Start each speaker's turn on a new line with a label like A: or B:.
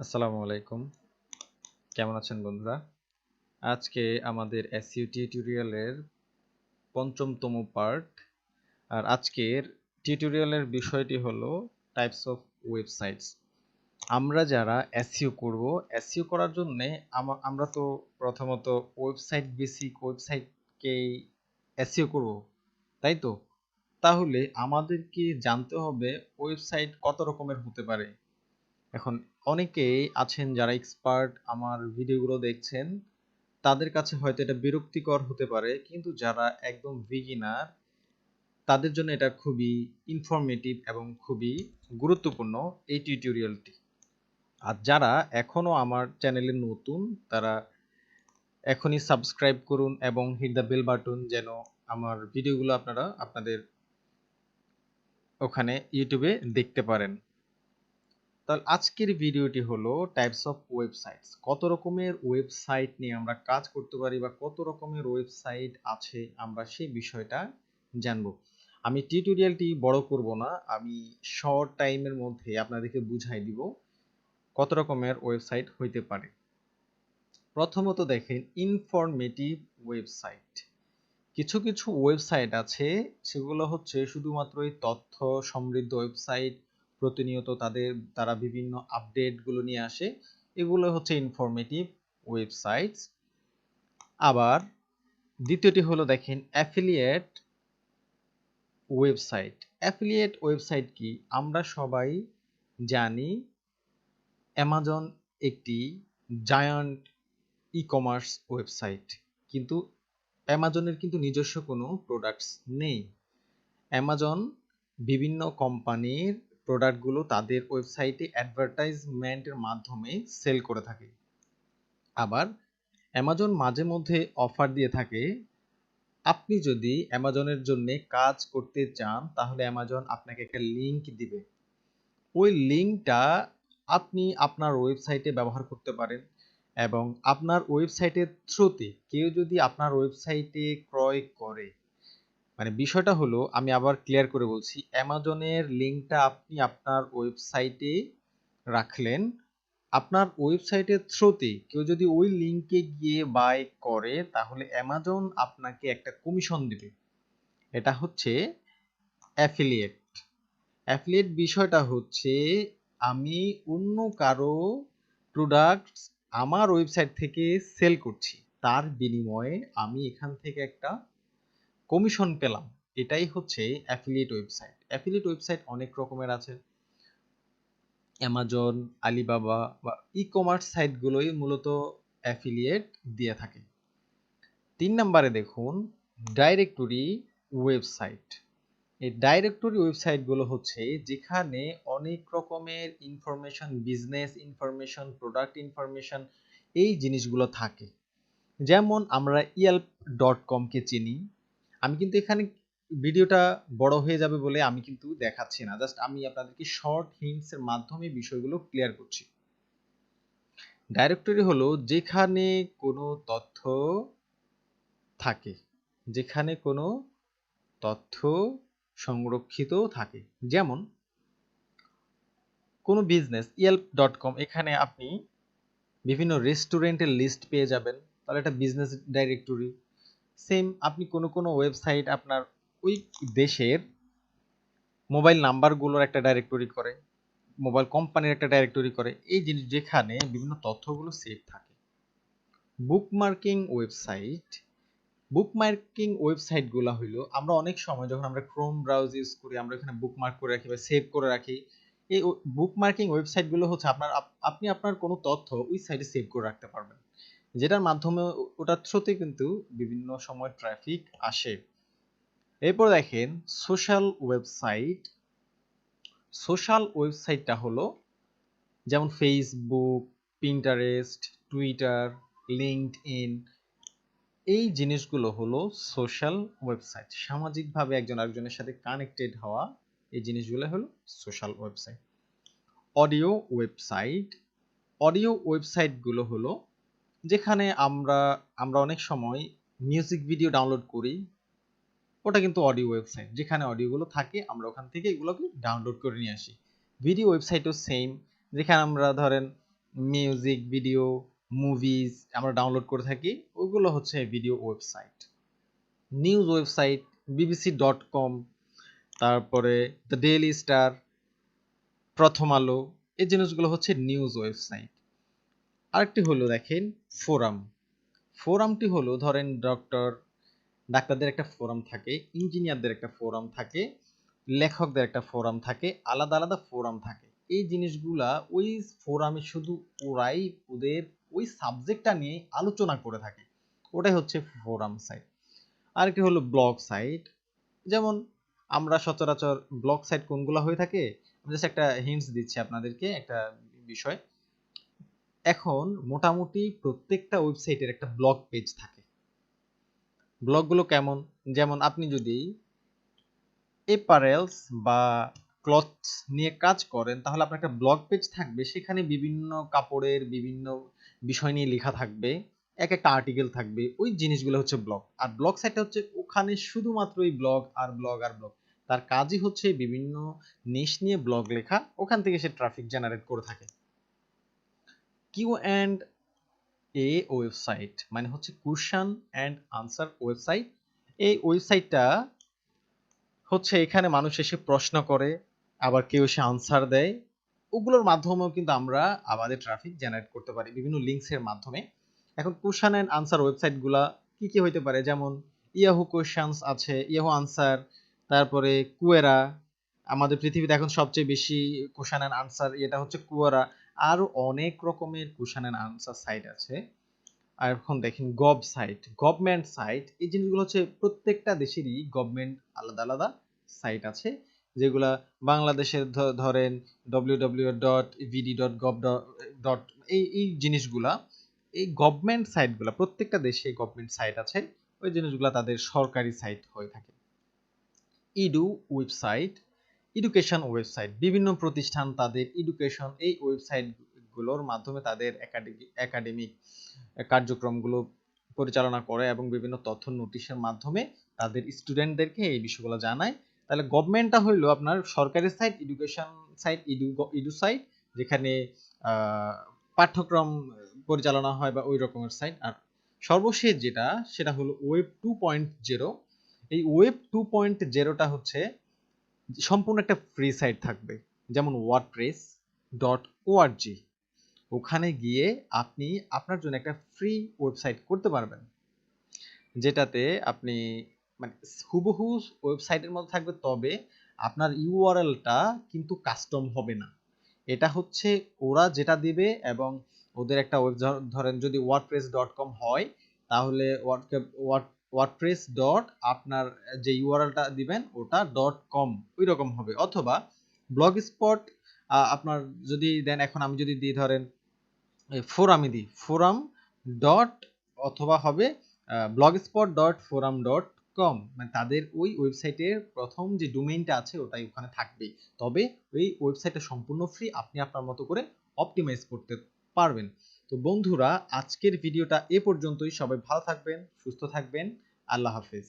A: আসসালামু আলাইকুম। কেমন আছেন বন্ধুরা? আজকে আমাদের এসইও টিউটোরিয়ালের ৫ম পার্ট। আর আজকের টিউটোরিয়ালের বিষয়টি হলো টাইপস অফ ওয়েবসাইটস। আমরা যারা এসইও করব, এসইও করার জন্যে আমরা তো প্রথমত ওয়েবসাইট বেসিক ওয়েবসাইটকেই এসইও করব, তাই তো? তাহলে আমাদেরকে জানতে হবে ওয়েবসাইট কত রকমের হতে পারে। এখন অনেকেই আছেন যারা এক্সপার্ট আমার ভিডিওগুলো দেখছেন, তাদের কাছে হয়তো এটা বিরক্তিকর হতে পারে, কিন্তু যারা একদম বিগিনার তাদের জন্য এটা খুবই ইনফরমেটিভ এবং খুবই গুরুত্বপূর্ণ এই টিউটোরিয়ালটি। আর যারা এখনো আমার চ্যানেলে নতুন, তারা এখনই সাবস্ক্রাইব করুন এবং হিট দ্য বেল বাটন, যেন আমার ভিডিওগুলো আপনারা আপনাদের ওখানে ইউটিউবে দেখতে পারেন। তাহলে আজকের ভিডিওটি হলো টাইপস অফ ওয়েবসাইটস। কত রকমের ওয়েবসাইট নিয়ে আমরা কাজ করতে পারি বা কত রকমের ওয়েবসাইট আছে আমরা সেই বিষয়টা জানব। আমি টিউটোরিয়ালটি বড় করব না, আমি শর্ট টাইমের মধ্যে আপনাদেরকে বুঝাই দিব কত রকমের ওয়েবসাইট হইতে পারে। প্রথমত দেখেন ইনফরমেটিভ ওয়েবসাইট। কিছু কিছু ওয়েবসাইট আছে সেগুলো হচ্ছে শুধুমাত্রই তথ্য সমৃদ্ধ ওয়েবসাইট, প্রতিনিয়ত তারা বিভিন্ন আপডেটগুলো নিয়ে আসে, এগুলো হচ্ছে ইনফরমেটিভ ওয়েবসাইটস। আবার দ্বিতীয়টি হলো দেখেন অ্যাফিলিয়েট ওয়েবসাইট। অ্যাফিলিয়েট ওয়েবসাইট কি? আমরা সবাই জানি অ্যামাজন একটি জায়ান্ট ই কমার্স ওয়েবসাইট, কিন্তু অ্যামাজনের কিন্তু নিজস্ব কোনো প্রোডাক্টস নেই। অ্যামাজন বিভিন্ন কোম্পানির প্রোডাক্টগুলো তাদের ওয়েবসাইটে অ্যাডভার্টাইজমেন্টের মাধ্যমে সেল করে থাকে। আবার অ্যামাজন মাঝে মধ্যে অফার দিয়ে থাকে। আপনি যদি অ্যামাজনের জন্য কাজ করতে চান তাহলে অ্যামাজন আপনাকে একটা লিংক দিবে। ওই লিংকটা আপনি আপনার ওয়েবসাইটে ব্যবহার করতে পারেন এবং আপনার ওয়েবসাইটের থ্রুতে কেউ যদি আপনার ওয়েবসাইটে ক্রয় করে, মানে বিষয়টা হলো, আমি আবার ক্লিয়ার করে বলছি, অ্যামাজনের লিংকটা আপনি আপনার ওয়েবসাইটে রাখলেন, আপনার ওয়েবসাইটের থ্রুতে কেউ যদি ওই লিংকে গিয়ে বাই করে তাহলে অ্যামাজন আপনাকে একটা কমিশন দিবে। এটা হচ্ছে অ্যাফিলিয়েট। অ্যাফিলিয়েট বিষয়টা হচ্ছে আমি অন্য কারো প্রোডাক্ট আমার ওয়েবসাইট থেকে সেল করছি, তার বিনিময়ে আমি এখান থেকে একটা কমিশন পেলাম। এটাই হচ্ছে অ্যাফিলিয়েট ওয়েবসাইট। অ্যাফিলিয়েট ওয়েবসাইট অনেক রকমের আছে। অ্যামাজন, আলিবাবা বা ই কমার্স সাইটগুলোই মূলত অ্যাফিলিয়েট দিয়ে থাকে। ৩ নম্বরে দেখুন ডাইরেক্টরি ওয়েবসাইট। এই ডাইরেক্টরি ওয়েবসাইটগুলো হচ্ছে যেখানে অনেক রকমের information, business information, product information, এই জিনিসগুলো থাকে। যেমন আমরা yelp.com কে চিনি। আমি কিন্তু এখানে ভিডিওটা বড় হয়ে যাবে বলে আমি কিন্তু দেখাচ্ছি না, জাস্ট আমি আপনাদেরকে শর্ট হিন্টস এর মাধ্যমে বিষয়গুলো ক্লিয়ার করছি। ডাইরেক্টরি হলো যেখানে কোনো তথ্য থাকে, যেখানে কোনো তথ্য সংরক্ষিত থাকে। যেমন কোনো বিজনেস yelp.com, এখানে আপনি বিভিন্ন রেস্টুরেন্টের লিস্ট পেয়ে যাবেন, তাহলে এটা বিজনেস ডাইরেক্টরি। সেম আপনি কোনো কোনো ওয়েবসাইট আপনার ওই দেশের মোবাইল নাম্বারগুলোর একটা ডাইরেক্টরি করে, মোবাইল কোম্পানির একটা ডাইরেক্টরি করে, এই জিনিস যেখানে বিভিন্ন তথ্যগুলো সেভ থাকে। Bookmarking website. বুকমার্কিং ওয়েবসাইটগুলো হইলো, আমরা অনেক সময় যখন আমরা ক্রোম ব্রাউজ ইউজ করি আমরা এখানে বুকমার্ক করে রাখি বা সেভ করে রাখি। এই বুকমার্কিং ওয়েবসাইটগুলো হচ্ছে আপনি আপনার কোনো তথ্য ওই সাইটে সেভ করে রাখতে পারবেন, যেটার মাধ্যমে ওটার থ্রুতে কিন্তু বিভিন্ন সময় ট্রাফিক আসে। এরপর দেখেন সোশ্যাল ওয়েবসাইট। সোশ্যাল ওয়েবসাইটটা হলো যেমন ফেসবুক, পিন্টারেস্ট, টুইটার, লিঙ্কডইন, এই জিনিসগুলো হলো সোশ্যাল ওয়েবসাইট। সামাজিকভাবে একজন আরেকজনের সাথে কানেক্টেড হওয়া, এই জিনিসগুলো হলো social website. Audio website. Audio ওয়েবসাইটগুলো হলো যেখানে আমরা অনেক সময় মিউজিক ভিডিও ডাউনলোড করি, ওটা কিন্তু অডিও ওয়েবসাইট। যেখানে অডিওগুলো থাকে আমরা ওখান থেকে এগুলোকে ডাউনলোড করে নিয়ে আসি। ভিডিও ওয়েবসাইটও সেম, যেখানে আমরা ধরেন মিউজিক, ভিডিও, মুভিজ আমরা ডাউনলোড করে থাকি, ওইগুলো হচ্ছে video website. News website bbc.com, তারপরে দ্য ডেইলি স্টার, প্রথম আলো, এই জিনিসগুলো হচ্ছে নিউজ ওয়েবসাইট। আরেকটি হলো দেখেন ফোরাম। ফোরামটি হলো ধরেন ডাক্তারদের একটা ফোরাম থাকে, ইঞ্জিনিয়ারদের একটা ফোরাম থাকে, লেখকদের একটা ফোরাম থাকে, আলাদা আলাদা ফোরাম থাকে। এই জিনিসগুলা ওই ফোরামে শুধু ওরাই ওদের ওই সাবজেক্টটা নিয়ে আলোচনা করে থাকে, ওটাই হচ্ছে ফোরাম সাইট। আরেকটি হলো ব্লগ সাইট। যেমন আমরা সচরাচর ব্লগ সাইট কোনগুলো হয়ে থাকে, আমি জাস্ট একটা হিন্টস দিচ্ছি আপনাদেরকে একটা বিষয়। এখন মোটামুটি প্রত্যেকটা ওয়েবসাইটের একটা ব্লগ পেজ থাকে। ব্লগগুলো কেমন, যেমন আপনি যদি অ্যাপারেলস বা ক্লথস নিয়ে কাজ করেন তাহলে আপনার একটা ব্লগ পেজ থাকবে, সেখানে বিভিন্ন কাপড়ের বিভিন্ন বিষয় নিয়ে লেখা থাকবে, এক একটা আর্টিকেল থাকবে, ওই জিনিসগুলো হচ্ছে ব্লগ। আর ব্লগ সাইটটা হচ্ছে ওখানে শুধুমাত্রই ব্লগ আর ব্লগ আর ব্লগ, তার কাজই হচ্ছে বিভিন্ন নিশ নিয়ে ব্লগ লেখা, ওখান থেকে সে ট্রাফিক জেনারেট করে থাকে। কিউ অ্যান্ড এ ওয়েবসাইট মানে হচ্ছে কোশ্চেন অ্যান্ড আনসার ওয়েবসাইট। এই ওয়েবসাইটটা হচ্ছে এখানে মানুষ এসে প্রশ্ন করে, আবার কেউ এসে আনসার দেয়, ওগুলোর মাধ্যমেও কিন্তু আমরা আমাদের ট্রাফিক জেনারেট করতে পারি বিভিন্ন লিঙ্কসের মাধ্যমে। এখন কোশ্চেন অ্যান্ড আনসার ওয়েবসাইটগুলা কি কি হইতে পারে, যেমন ইয়াহু কোশ্চেন্স আছে, ইয়াহু আনসার, তারপরে কুয়েরা, আমাদের পৃথিবীতে এখন সবচেয়ে বেশি কোশ্চেন অ্যান্ড আনসার এটা হচ্ছে কুয়েরা। আরও অনেক রকমের কোশ্চেন অ্যান্ড আনসার সাইট আছে। আর এখন দেখেন গভ সাইট, গভর্নমেন্ট সাইট, এই জিনিসগুলো হচ্ছে প্রত্যেকটা দেশেরই গভর্নমেন্ট আলাদা আলাদা সাইট আছে, যেগুলা বাংলাদেশের ধরেন www.vd.gov. এই জিনিসগুলা, এই গভর্নমেন্ট সাইটগুলা, প্রত্যেকটা দেশে গভর্নমেন্ট সাইট আছে, ওই জিনিসগুলা তাদের সরকারি সাইট হয়ে থাকে। ইডু ওয়েবসাইট, এডুকেশন ওয়েবসাইট, বিভিন্ন প্রতিষ্ঠান তাদের এডুকেশন এই ওয়েবসাইটগুলোর মাধ্যমে তাদের একাডেমিক কার্যক্রমগুলো পরিচালনা করে এবং বিভিন্ন তথ্য নোটিশের মাধ্যমে তাদের স্টুডেন্টদেরকে এই বিষয়গুলো জানায়। তাহলে গভর্নমেন্টটা হইলো আপনার সরকারি site, education site, edu site, যেখানে পাঠ্যক্রম পরিচালনা হয় বা ওই রকমের সাইট। আর সর্বশেষ যেটা সেটা হলো ওয়েব 2.0। এই ওয়েব 2.0টা হচ্ছে সম্পূর্ণ একটা ফ্রি সাইট থাকবে, যেমন wordpress.org। ওখানে গিয়ে আপনি আপনার জন্য একটা ফ্রি ওয়েবসাইট করতে পারবেন, যেটাতে আপনি মানে হুবহু ওয়েবসাইটের মতো থাকবে, তবে আপনার ইউআরএলটা কিন্তু কাস্টম হবে না। এটা হচ্ছে ওরা যেটা দিবে, এবং ওদের একটা ধরেন যদি wordpress.com হয় তাহলে ওয়ার্ডপ্রেস ডট আপনার যে ইউআরএলটা দিবেন ওটা .com ওই রকম হবে, অথবা ব্লগ স্পট আপনার যদি দেন, এখন আমি যদি দিই ধরেন ফোরামে দিই ফোরাম ডট, অথবা হবে blogspot.forum.com, মানে তাদের ওই ওয়েবসাইটের প্রথম যে ডোমেইনটা আছে ওটাই ওখানে থাকবে, তবে ওই ওয়েবসাইটটা সম্পূর্ণ ফ্রি, আপনি আপনার মতো করে অপটিমাইজ করতে পারবেন। তো বন্ধুরা, আজকের ভিডিওটা এ পর্যন্তই। সবাই ভালো থাকবেন, সুস্থ থাকবেন, আল্লাহ হাফেজ।